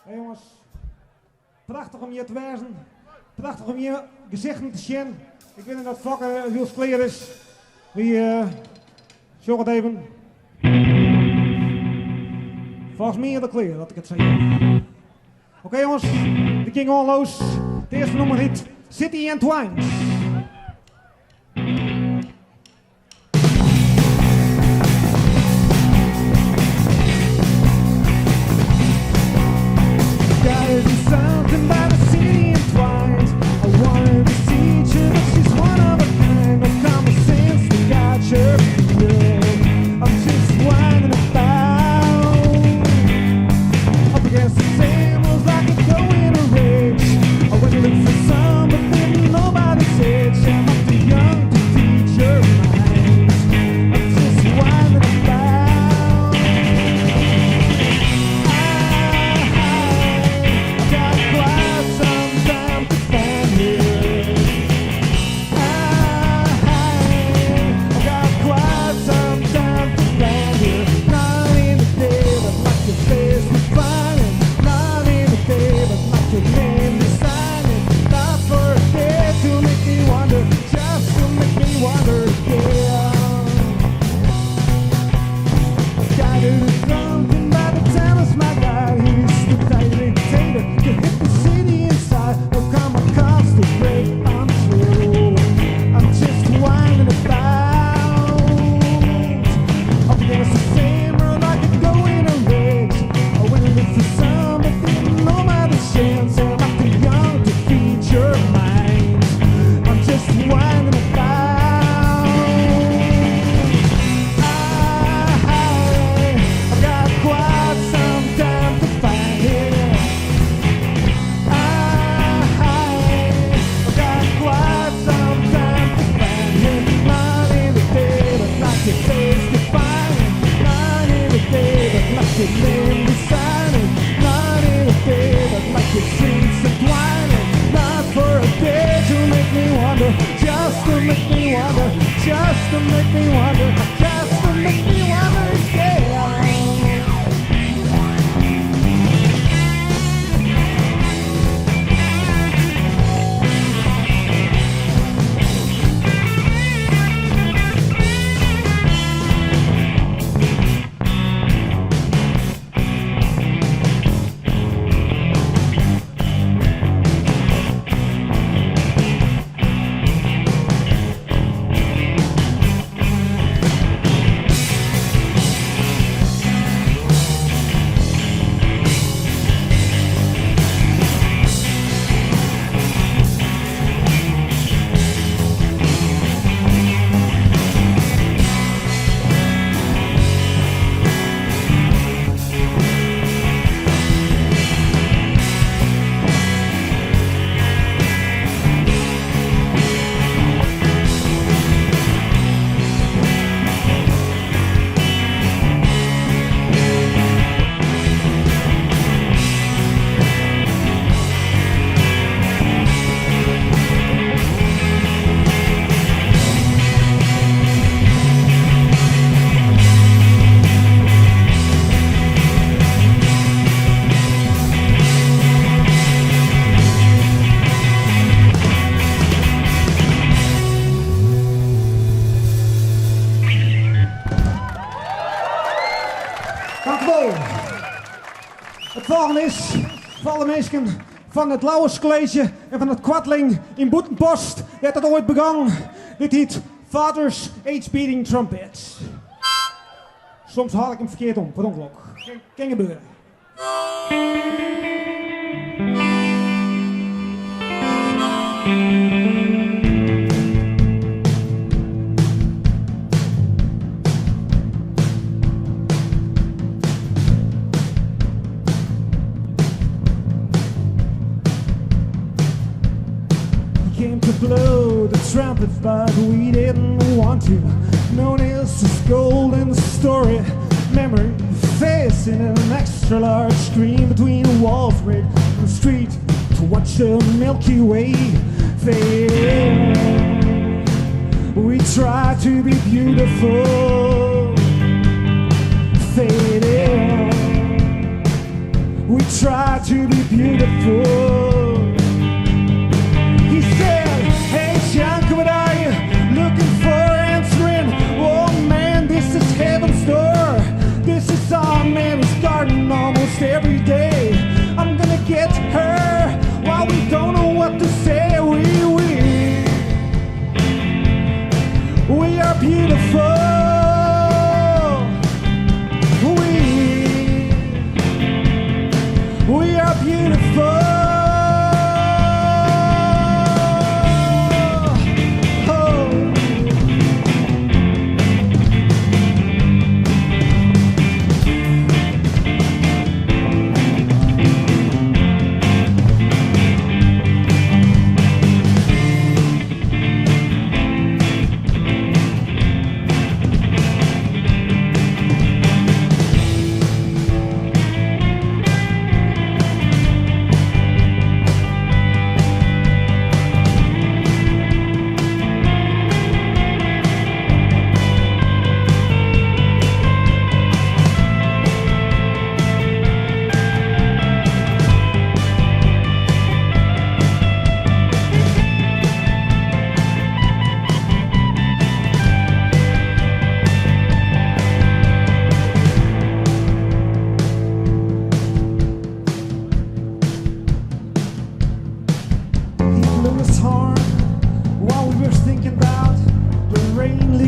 Hey jongens, prachtig om hier te wezen. Prachtig om hier gezichten te zien. Ik weet niet dat het vakken heel clear is. Wie, zorg het even. Volgens mij is het clear dat ik het zeg. Oké jongens, we gingen gewoon los. De eerste nummer heet City and Twines. Gotta do something about the city and twines. I wanted to teach her that she's one of a kind. No common sense, we got your I'm just winding about up against the sails like a go in a rage. I went to look for some, but then nobody said I'm not too young to teach your minds. I'm just winding about. Het volgende is voor alle mensen van het Lauwers College en van het Kwartling in Boetenpost. Dat het ooit begon. Dit heet Father's Age Beating Trumpets. Soms haal ik hem verkeerd om, per ongeluk. Kan gebeuren. Blow the trumpet, but we didn't want to. Notice his golden story, memory facing an extra large screen between walls, red the street to watch the Milky Way fade in. We try to be beautiful, fade in. We try to be beautiful. He said, hey Junkie, what are you looking for? Answering, oh man, this is heaven's door. This is our man's garden almost every day. I'm gonna get her while we don't know what to say. We are beautiful. We are beautiful.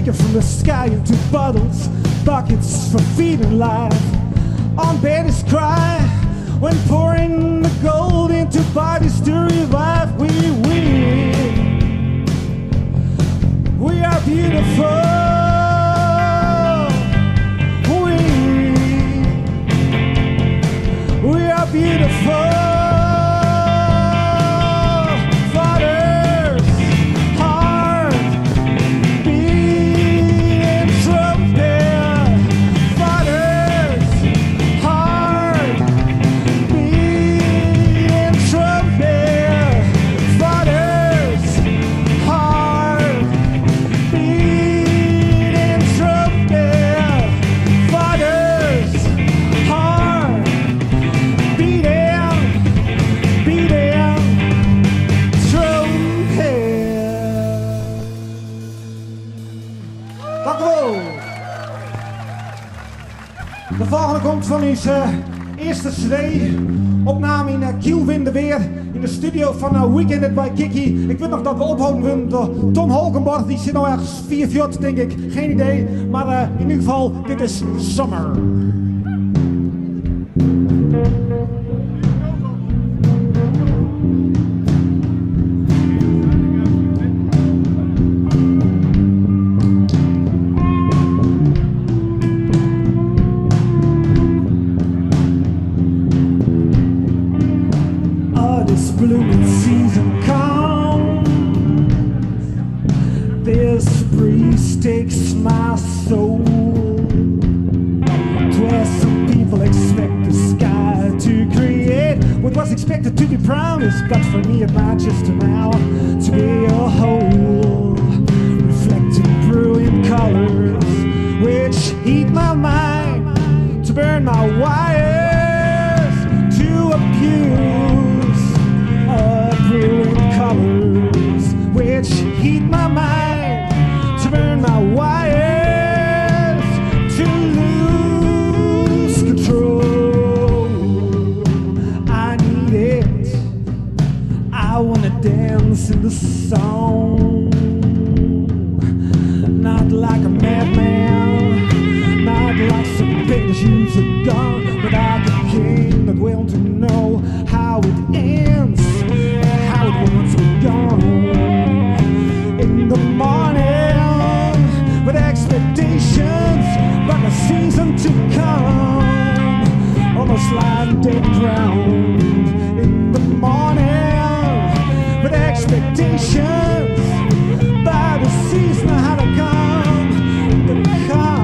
From the sky into bottles, buckets for feeding life. On Betty's cry when pouring the gold into bodies to revive. We are beautiful. We are beautiful. De volgende komt van ons eerste cd. Opname in Kielwinde weer. In de studio van Weekend by Kiki. Ik weet nog dat we ophouden door Tom Holkenborg. Die zit nou ergens 4 fjord, denk ik. Geen idee. Maar in ieder geval, dit is Summer. Blooming season comes. This breeze takes my soul to where some people expect the sky to create what was expected to be promised, but for me it might just turn out to be a hole, reflecting brilliant colors which heat my mind to burn my wires to abuse. Brilliant colors which heat my mind to burn my wires to lose control. I need it. I wanna dance in the song, not like a madman, not like some bitch who's a gun, but like a king that will to know how it ends. Once we're gone in the morning with expectations but a season to come, almost lying dead ground in the morning with expectations but a season how to come, to come.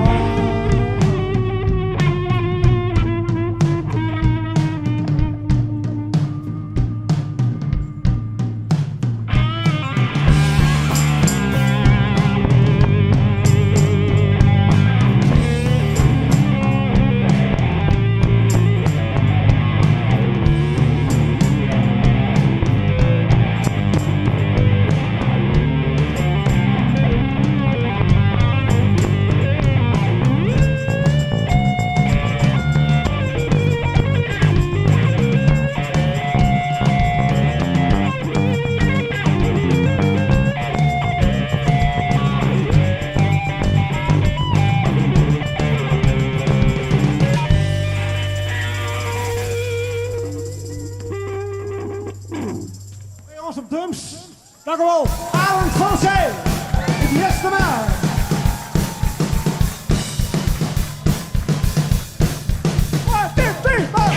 Rock and roll, Alan Forte, yes, the man. One, two, three, four.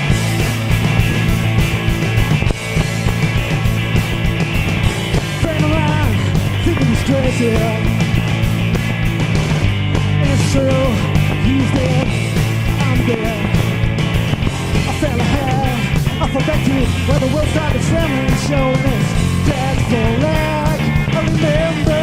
Frame around, thinking he's crazy. And it's true, he's dead, I'm dead. I fell ahead, I fell back to where the world started trembling, showing its dreadful leg. I remember.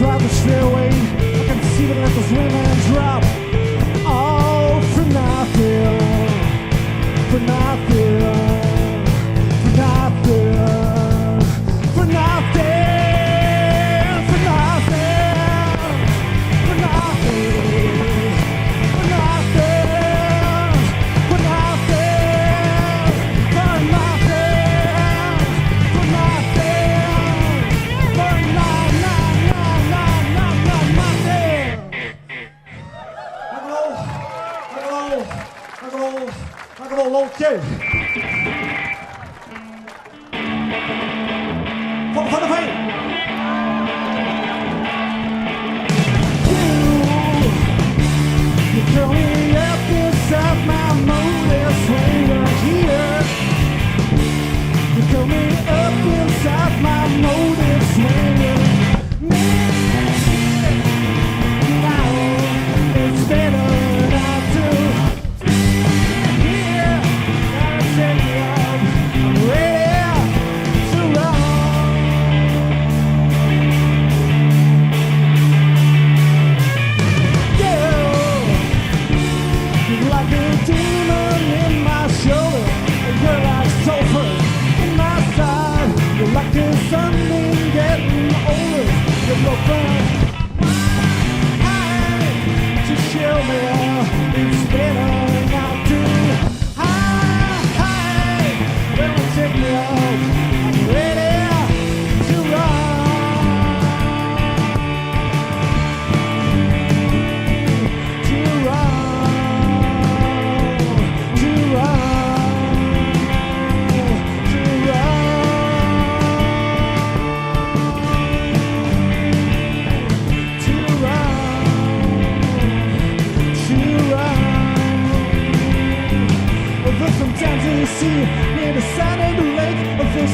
Rather stray away. I can see the let those women drop all for nothing, for nothing, for nothing, for nothing, for nothing, for nothing, for nothing, for nothing, for nothing, for nothing, for okay. For the pain. You throw me up inside my motives when you're here. You throw me up inside my motives when you're near. Now it's better not to.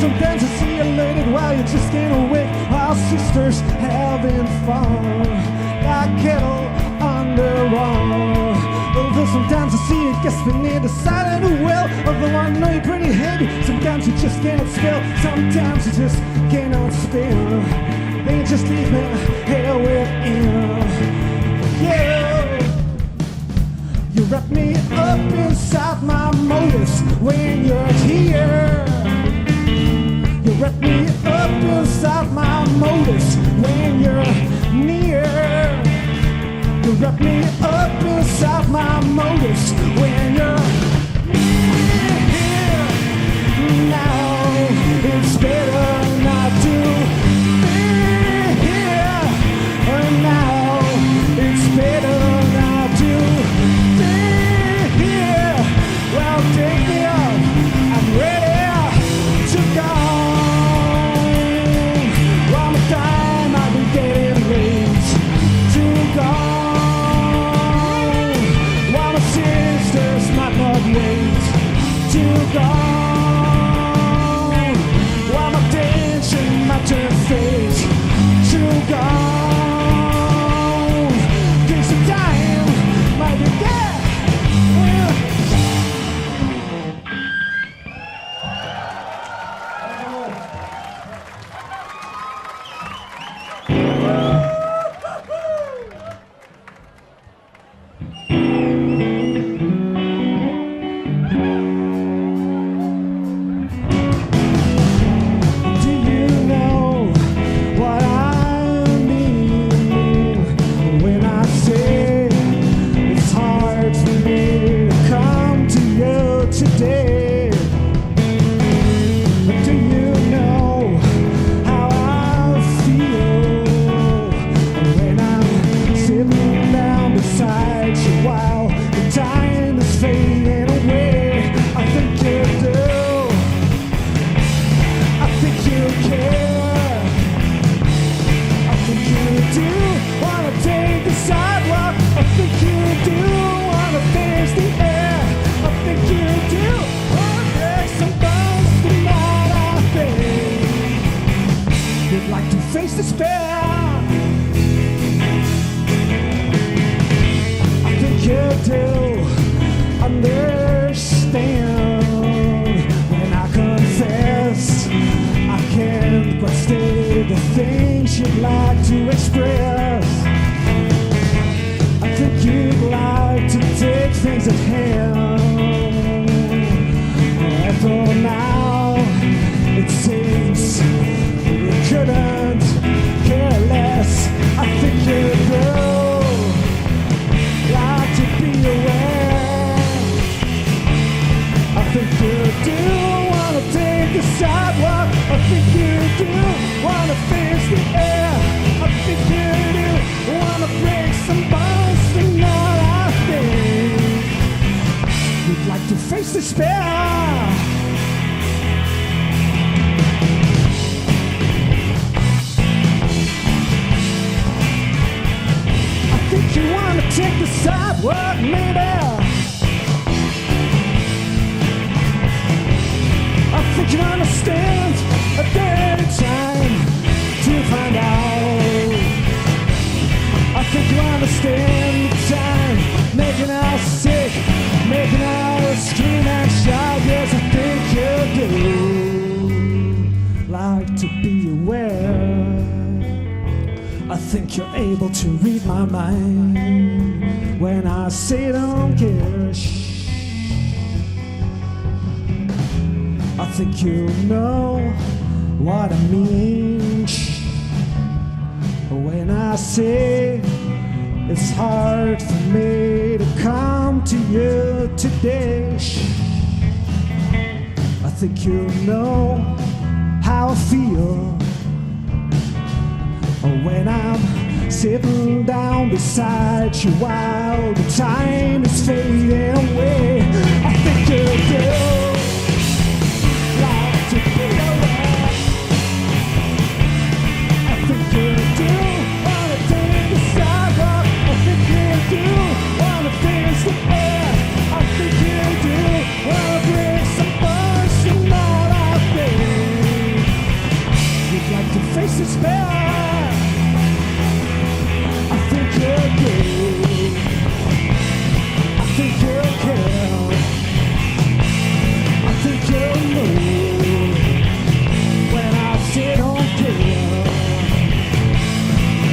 Sometimes you see you later while you just can't awake. Our sisters having fun, like kettle underwater. Although sometimes I see you gasping near the side of the well. Although I know you're pretty heavy, sometimes you just can't spell. Sometimes you just cannot spell. Then you just leave me here within. Yeah, you wrap me up inside my motives when you're here. You wrap me up inside my motives when you're near. You wrap me up inside my motives when you're near. Now it's better not to be here. Now it's better not to be here. Well, take me up, I'm ready to go. Getting late to go. While my sins days at hand. Although now it seems you couldn't care less, I think you do like to be aware. I think you do wanna take the sidewalk. I think you do wanna face the air. I think you do wanna break some bones. And all I think you'd like to face despair. I think you wanna take the sidewalk, maybe. I think you understand a dirty time to find out. I think you understand the time making us sick, making us scream and shout. Yes, I think you do like to be aware. I think you're able to read my mind when I say don't care. I think you know what I mean when I say it's hard for me to come to you today. I think you know how I feel when I'm sitting down beside you while the time is fading away. I think you do to be aware. I think you do wanna take the sidewalk. I think you do wanna face the air. I think you do wanna break some bones. And all I think you'd like to face despair. I think you do. I think you care. I think you know. Say don't care.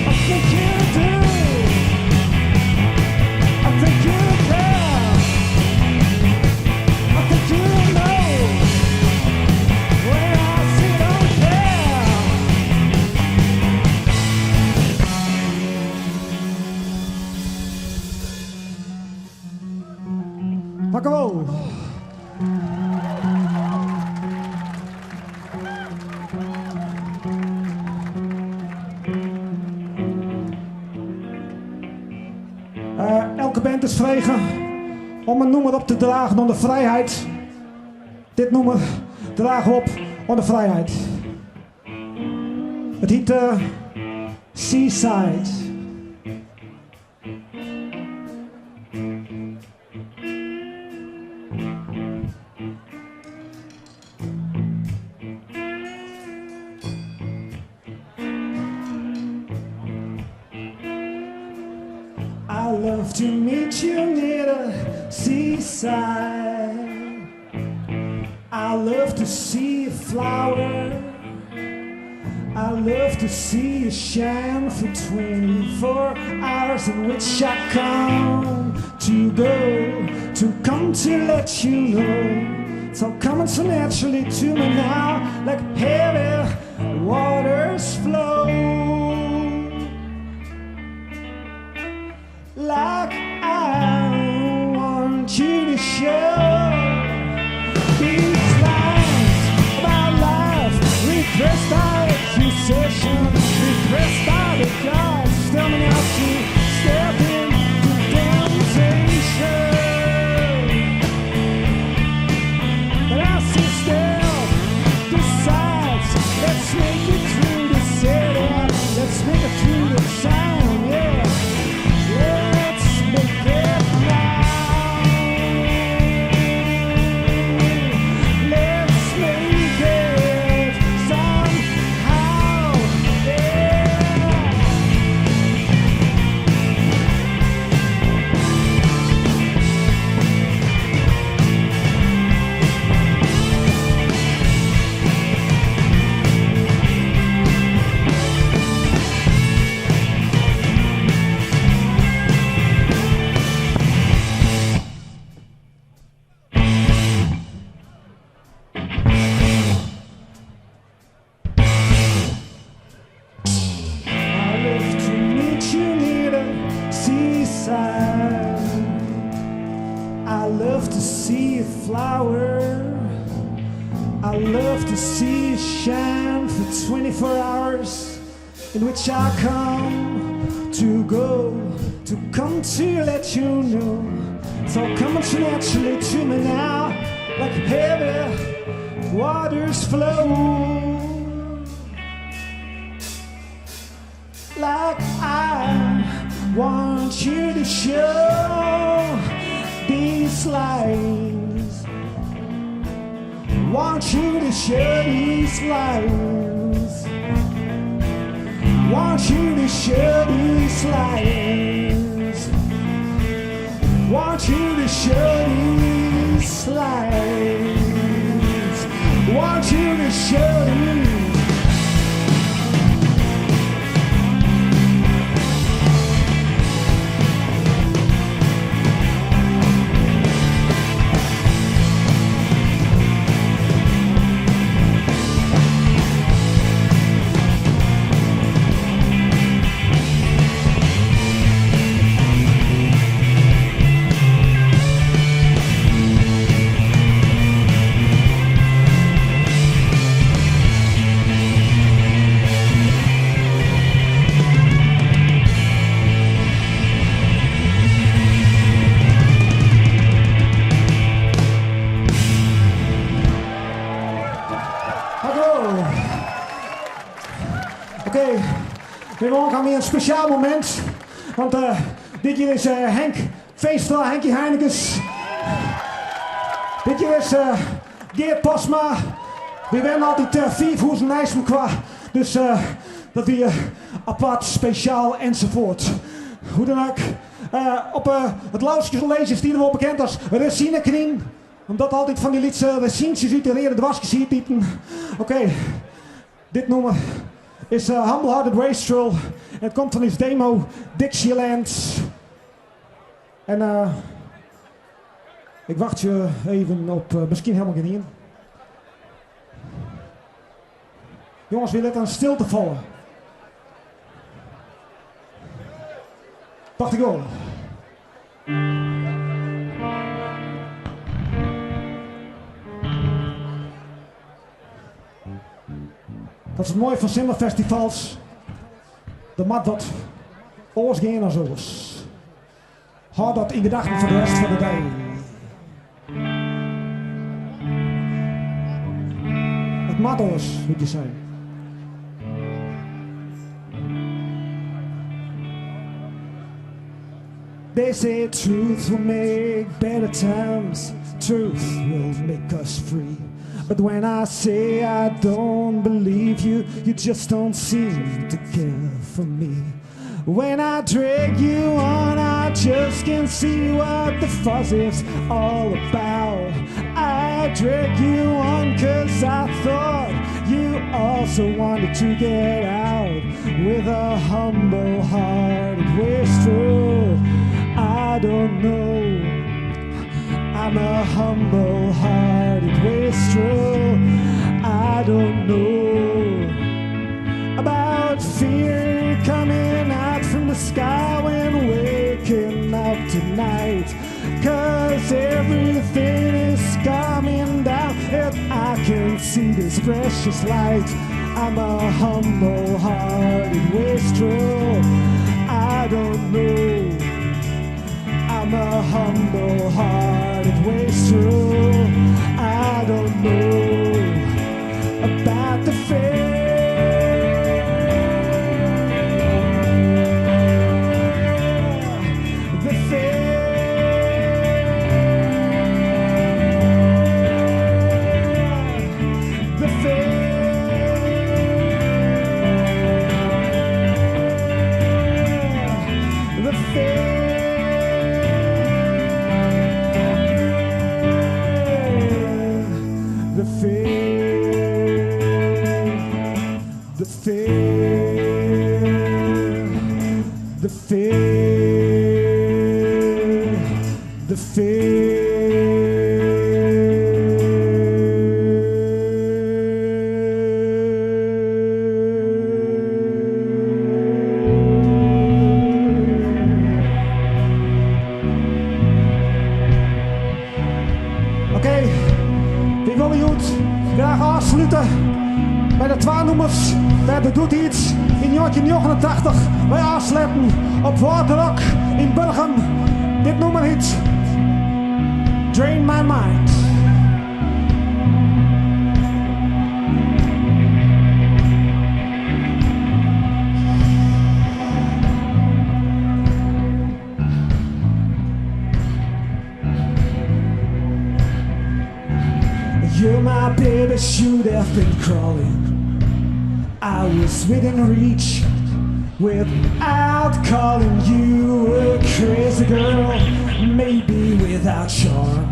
I think you do. I think you care. I think you know when I say don't care. Rock and roll. Elke band is vregen om een nummer op te dragen onder vrijheid. Dit nummer dragen we op onder vrijheid. Het heet Seaside. I love to meet you near the seaside. I love to see a flower. I love to see you shine for 24 hours in which I come to let you know. It's all coming so naturally to me now, like heavy waters flow. Like I want you to show these lines about life, repressed by accusation, repressed by the gods, telling us to step into temptation. But I see still decides, let's make it through the city, let's make it through the sound, yeah. see a flower. I love to see it shine for 24 hours, in which I come to go, to come to let you know. It's all coming so naturally to me now, like heavy waters flow. Like I want you to show these lines. Want you to show these lines. Want you to show these lines. Want you to show these lines. Want you to show these. Morgen gaan we een speciaal moment, want dit keer is Henk Veenstra, Henkie Heinekes. Dit keer is Geert Pasma. We werden altijd 4 voeten nijsem qua, dus dat weer apart, speciaal enzovoort. Hoe dan ook, op het Lauwsje College is die wel bekend als Resinekring, omdat altijd van die liedse Resientjes uit de reden de wasjes hier typen. Oké, dit nummer is Humble Hearted Wastrel. En het komt van his demo Dixieland. En ik wacht je even op misschien helemaal geen. Jongens, we letten aan stilte vallen. Dacht ik wel. Dat is het mooie van Simmerfestivals. De mat wat oors gaan als oors. Houd dat in gedachten voor de rest van de dag. Het mat oors, moet je zijn. They say truth will make better times. Truth will make us free. But when I say I don't believe you, you just don't seem to care for me. When I drag you on, I just can't see what the fuss is all about. I drag you on 'cause I thought you also wanted to get out. With a humble-hearted wastrel, I don't know. I'm a humble-hearted wastrel. I don't know about fear coming out from the sky when waking up tonight. 'Cause everything is coming down and I can see this precious light. I'm a humble-hearted wastrel. I don't know. I'm a humble-hearted wastrel. I don't know about the fair. The fair. The fair. The fair. The fair, the fair. twee nummers, dat doet iets in 1989 bij aanslepen op Waterrock in Belgium. Dit nummer heet Drain My Mind. You're my baby, should have been crawling. I was within reach without calling you a crazy girl, maybe without charm.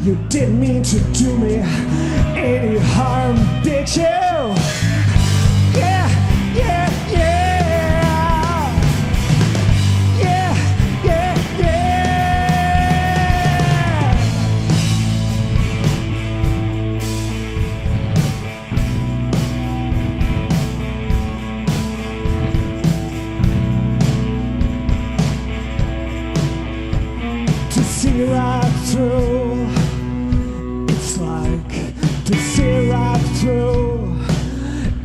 You didn't mean to do me any harm, did you? Yeah, yeah, yeah. Yeah, yeah, yeah. To see right through, it's like to see right through.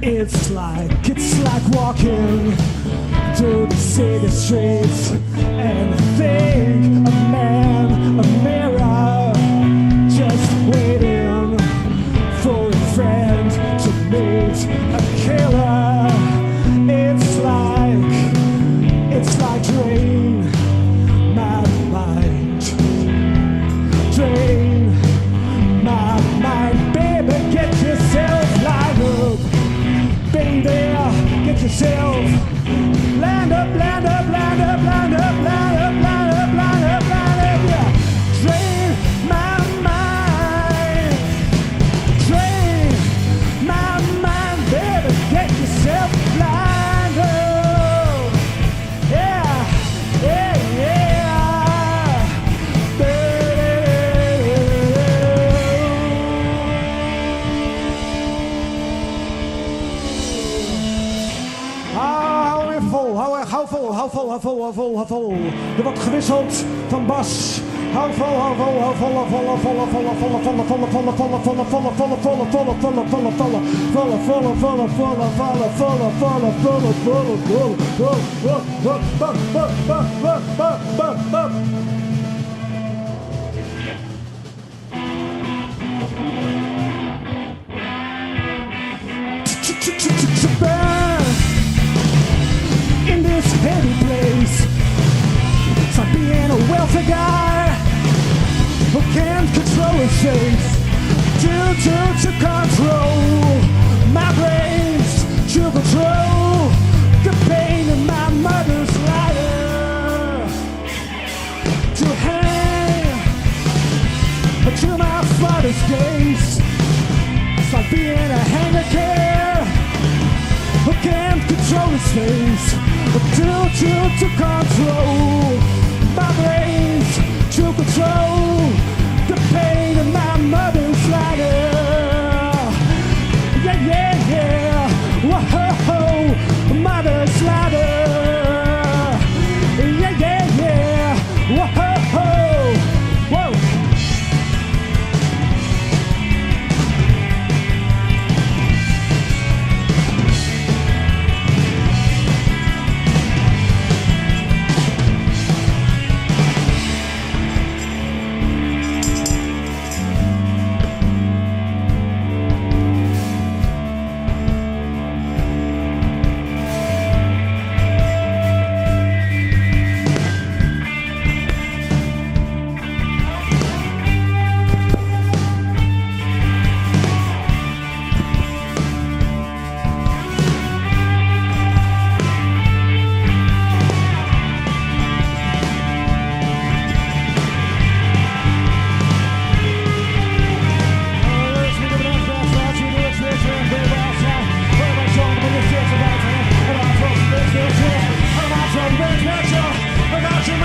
It's like walking through the city streets and think a man, a mirror, just waiting for a friend to meet a killer. It's like drain my mind, drain my mind, baby, get yourself lined up, baby, get yourself lined up, lined up, lined up, lined up, lined up, lined up, lined up, lined up, yeah. Drain my mind, drain my mind, baby, get yourself lined up, yeah, yeah, yeah, baby. Hou vol. Er wordt gewisseld van bas. Hou vol, hou vol, hou vol, hou vol, hou vol, hou vol, hou vol, hou vol, hou vol, hou vol, hou vol, hou vol, hou vol, hou vol, hou vol, hou vol, hou vol, in this heavy place, it's like being a wealthy guy who can't control his face. To control my brains, to control the pain in my mother's lighter, to hang to my father's gaze. It's like being a handicapped who can't control his face. To control my brains, to control the pain in my mother's lighter. Yeah, yeah, yeah. Whoa, mother's lighter. Yeah, yeah, yeah. Whoa, whoa. I got your